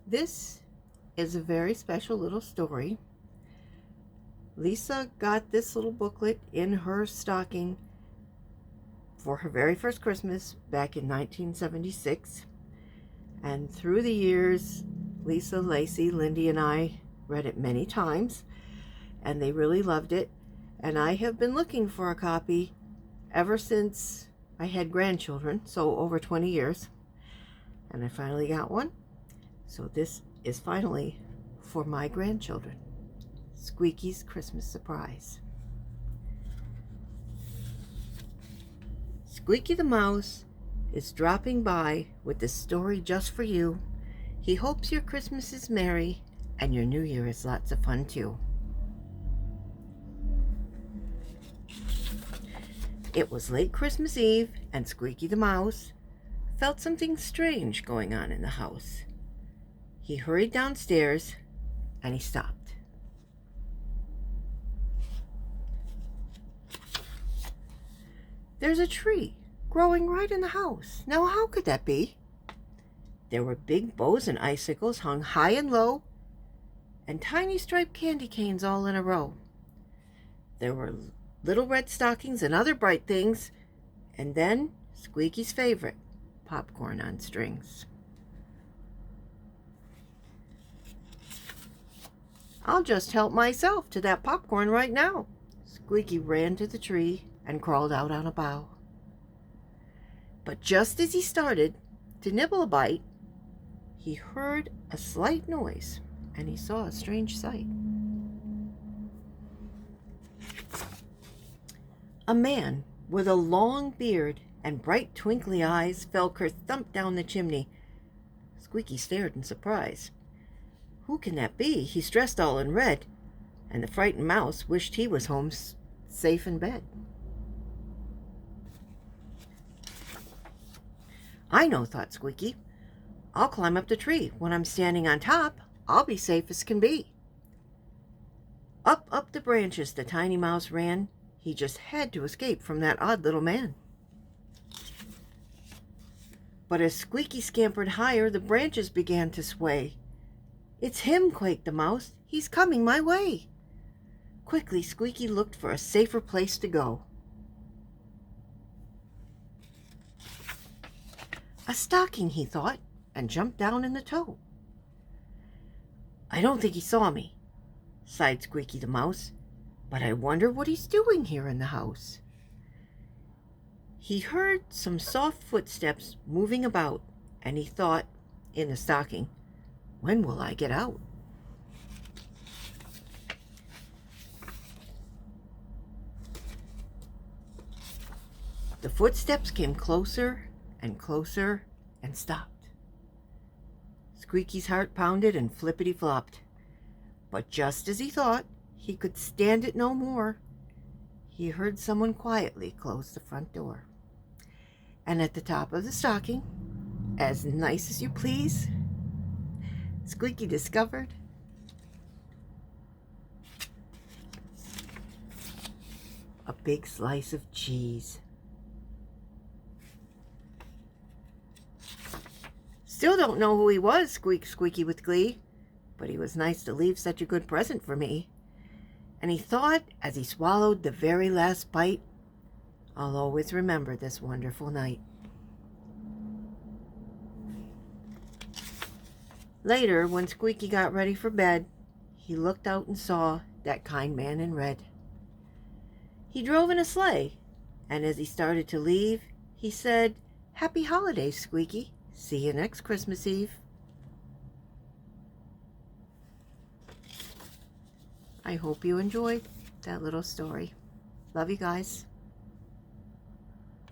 This is a very special little story. Lisa got this little booklet in her stocking for her very first Christmas back in 1976. And through the years, Lisa, Lacey, Lindy, and I read it many times, and they really loved it. And I have been looking for a copy ever since I had grandchildren, so over 20 years. And I finally got one. So this is finally for my grandchildren. Squeaky's Christmas Surprise. Squeaky the Mouse is dropping by with this story just for you. He hopes your Christmas is merry and your New Year is lots of fun too. It was late Christmas Eve, and Squeaky the Mouse felt something strange going on in the house. He hurried downstairs and he stopped. There's a tree growing right in the house. Now, how could that be? There were big bows and icicles hung high and low, and tiny striped candy canes all in a row. There were little red stockings and other bright things, and then Squeaky's favorite, popcorn on strings. I'll just help myself to that popcorn right now. Squeaky ran to the tree and crawled out on a bough. But just as he started to nibble a bite, he heard a slight noise and he saw a strange sight. A man with a long beard and bright twinkly eyes fell kerthump down the chimney. Squeaky stared in surprise. Who can that be? He's dressed all in red, and the frightened mouse wished he was home safe in bed. I know, thought Squeaky. I'll climb up the tree. When I'm standing on top, I'll be safe as can be. Up the branches the tiny mouse ran. He just had to escape from that odd little man. But as Squeaky scampered higher, the branches began to sway. It's him, quaked the mouse. He's coming my way. Quickly, Squeaky looked for a safer place to go. A stocking, he thought, and jumped down in the toe. I don't think he saw me, sighed Squeaky the Mouse, but I wonder what he's doing here in the house. He heard some soft footsteps moving about, and he thought, in the stocking, when will I get out? The footsteps came closer and closer and stopped. Squeaky's heart pounded and flippity-flopped. But just as he thought he could stand it no more, he heard someone quietly close the front door. And at the top of the stocking, as nice as you please, Squeaky discovered a big slice of cheese. Still don't know who he was, squeaked Squeaky with glee, but he was nice to leave such a good present for me. And he thought, as he swallowed the very last bite, I'll always remember this wonderful night. Later, when Squeaky got ready for bed, he looked out and saw that kind man in red. He drove in a sleigh, and as he started to leave, he said, "Happy holidays, Squeaky. See you next Christmas Eve." I hope you enjoyed that little story. Love you guys.